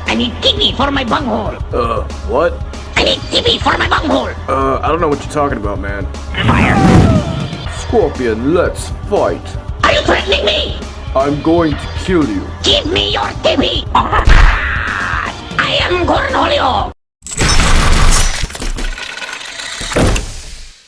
I need TV for my bunghole. What? I need TV for my bunghole. I don't know what you're talking about, man. Fire. Scorpion, let's fight. Are you threatening me? I'm going to kill you. Give me your TV. I am Cornholio.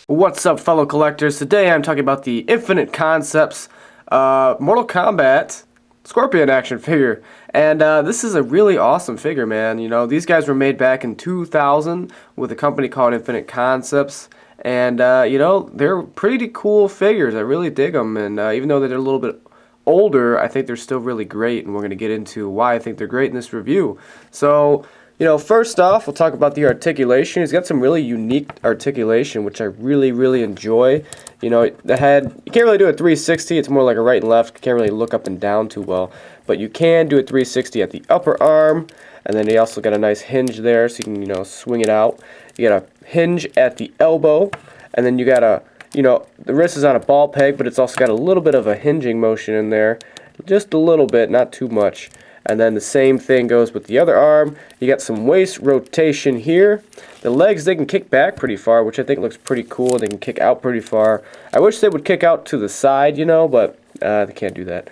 What's up, fellow collectors? Today I'm talking about the Infinite Concepts Mortal Kombat Scorpion action figure. And this is a really awesome figure, man. You know, these guys were made back in 2000 with a company called Infinite Concepts. And, you know, they're pretty cool figures. I really dig them. And even though they're a little bit older, I think they're still really great. And we're going to get into why I think they're great in this review. So, you know, first off, we'll talk about the articulation. He's got some really unique articulation, which I really enjoy. You know, the head, you can't really do a 360. It's more like a right and left. You can't really look up and down too well. But you can do a 360 at the upper arm. And then he also got a nice hinge there, so you can, you know, swing it out. You got a hinge at the elbow. And then you got a, you know, the wrist is on a ball peg, but it's also got a little bit of a hinging motion in there. Just a little bit, not too much. And then the same thing goes with the other arm. You got some waist rotation here. The legs, they can kick back pretty far, which I think looks pretty cool. They can kick out pretty far. I wish they would kick out to the side, you know, but they can't do that.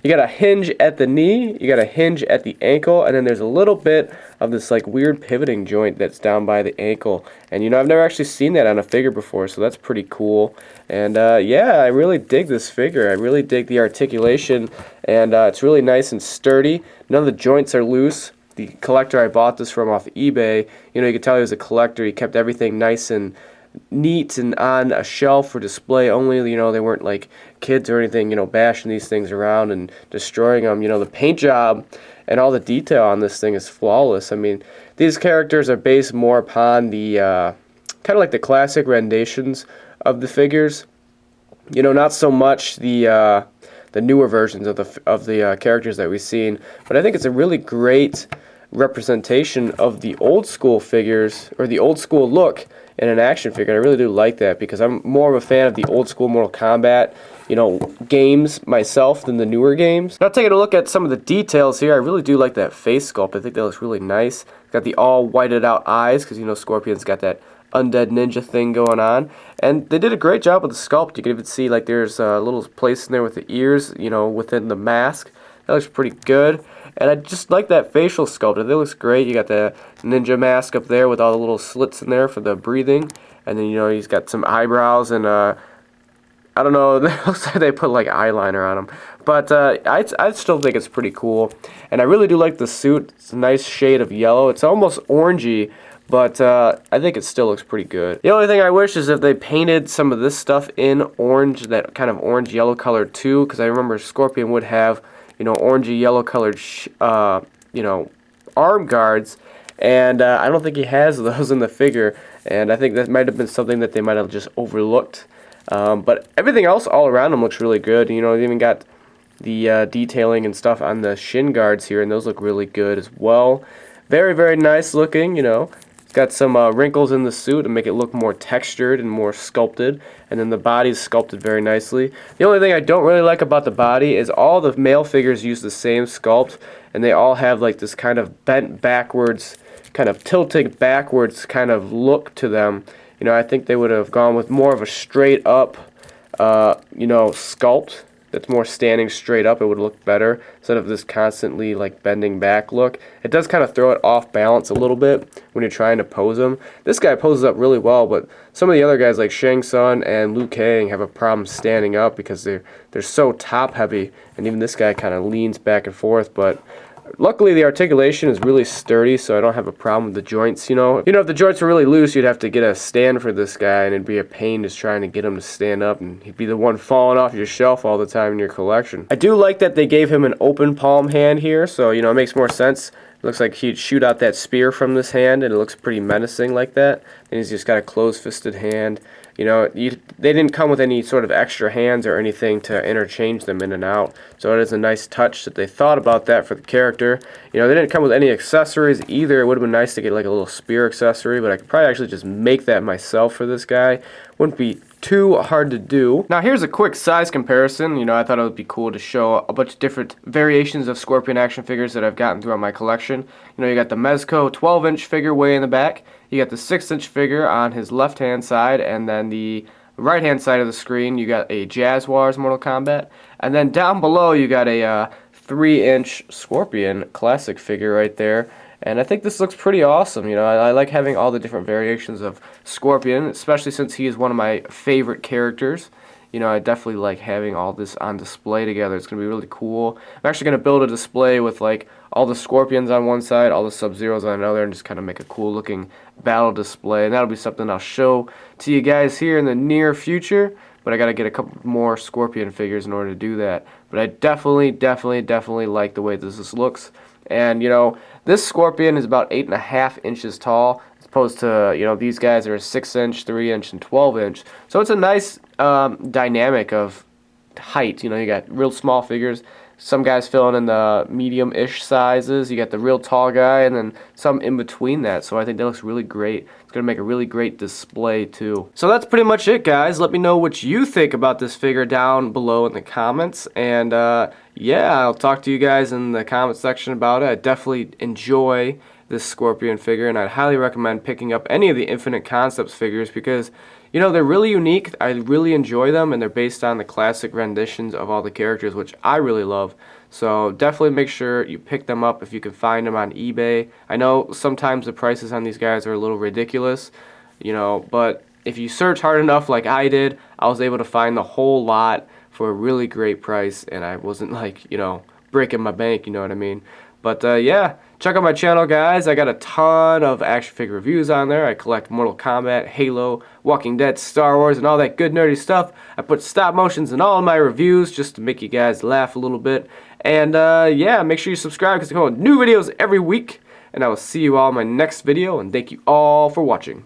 You got a hinge at the knee, you got a hinge at the ankle, and then there's a little bit of this like weird pivoting joint that's down by the ankle. And you know, I've never actually seen that on a figure before, so that's pretty cool. And yeah, I really dig this figure. I really dig the articulation, and it's really nice and sturdy. None of the joints are loose. The collector I bought this from off eBay, you know, you could tell he was a collector. He kept everything nice and neat and on a shelf for display only. You know, they weren't like kids or anything, you know, bashing these things around and destroying them. You know, the paint job and all the detail on this thing is flawless. I mean, these characters are based more upon the kind of like the classic renditions of the figures. You know, not so much the newer versions of the characters that we've seen, but I think it's a really great representation of the old school figures, or the old school look in an action figure. I really do like that, because I'm more of a fan of the old school Mortal Kombat, you know, games myself than the newer games. Now, taking a look at some of the details here, I really do like that face sculpt. I think that looks really nice. Got the all whited out eyes, because, you know, Scorpion's got that undead ninja thing going on, and they did a great job with the sculpt. You can even see like there's a little place in there with the ears, you know, within the mask. That looks pretty good. And I just like that facial sculpt. It looks great. You got the ninja mask up there with all the little slits in there for the breathing. And then, you know, he's got some eyebrows and, I don't know, it looks like they put like eyeliner on him. But I still think it's pretty cool. And I really do like the suit. It's a nice shade of yellow. It's almost orangey, but I think it still looks pretty good. The only thing I wish is if they painted some of this stuff in orange, that kind of orange-yellow color too, because I remember Scorpion would have, you know, orangey yellow colored, you know, arm guards, and I don't think he has those in the figure, and I think that might have been something that they might have just overlooked. But everything else all around him looks really good. You know, they even got the detailing and stuff on the shin guards here, and those look really good as well. Very nice looking, you know. It's got some wrinkles in the suit to make it look more textured and more sculpted, and then the body's sculpted very nicely. The only thing I don't really like about the body is all the male figures use the same sculpt, and they all have like this kind of bent backwards, kind of tilting backwards kind of look to them. You know, I think they would have gone with more of a straight up, you know, sculpt that's more standing straight up. It would look better instead of this constantly like bending back look. It does kind of throw it off balance a little bit when you're trying to pose him. This guy poses up really well, but some of the other guys like Shang Tsung and Liu Kang have a problem standing up because they're so top heavy, and even this guy kind of leans back and forth. But luckily the articulation is really sturdy, so I don't have a problem with the joints, you know. If the joints were really loose, you'd have to get a stand for this guy, and it'd be a pain just trying to get him to stand up, and he'd be the one falling off your shelf all the time in your collection. I do like that they gave him an open palm hand here, so, you know, it makes more sense. It looks like he'd shoot out that spear from this hand, and it looks pretty menacing like that. And he's just got a closed-fisted hand. You know, they didn't come with any sort of extra hands or anything to interchange them in and out. So it is a nice touch that they thought about that for the character. You know, they didn't come with any accessories either. It would have been nice to get like a little spear accessory, but I could probably actually just make that myself for this guy. Wouldn't be too hard to do. Now here's a quick size comparison. You know, I thought it would be cool to show a bunch of different variations of Scorpion action figures that I've gotten throughout my collection. You know, you got the Mezco 12-inch figure way in the back. You got the 6-inch figure on his left-hand side, and then the right-hand side of the screen, you got a Jaguars Mortal Kombat. And then down below, you got a 3-inch Scorpion classic figure right there. And I think this looks pretty awesome. You know, I like having all the different variations of Scorpion, especially since he is one of my favorite characters. You know, I definitely like having all this on display together. It's going to be really cool. I'm actually going to build a display with, like, all the Scorpions on one side, all the Sub-Zeros on another, and just kind of make a cool looking battle display. And that'll be something I'll show to you guys here in the near future. But I got to get a couple more Scorpion figures in order to do that. But I definitely like the way this looks. And, you know, this Scorpion is about 8.5 inches tall, as opposed to, you know, these guys are 6-inch, 3-inch, and 12-inch. So it's a nice dynamic of height. You know, you got real small figures. Some guys filling in the medium-ish sizes. You got the real tall guy, and then some in between that. So I think that looks really great. It's going to make a really great display, too. So that's pretty much it, guys. Let me know what you think about this figure down below in the comments. And, yeah, I'll talk to you guys in the comment section about it. I definitely enjoy this Scorpion figure, and I'd highly recommend picking up any of the Infinite Concepts figures because, you know, they're really unique. I really enjoy them, and they're based on the classic renditions of all the characters, which I really love. So definitely make sure you pick them up if you can find them on eBay. I know sometimes the prices on these guys are a little ridiculous, you know, but if you search hard enough like I did, I was able to find the whole lot for a really great price, and I wasn't, like, you know, breaking my bank, you know what I mean? But yeah, check out my channel, guys. I got a ton of action figure reviews on there. I collect Mortal Kombat, Halo, Walking Dead, Star Wars, and all that good nerdy stuff. I put stop motions in all of my reviews just to make you guys laugh a little bit. And yeah, make sure you subscribe because I come out with new videos every week. And I will see you all in my next video, and thank you all for watching.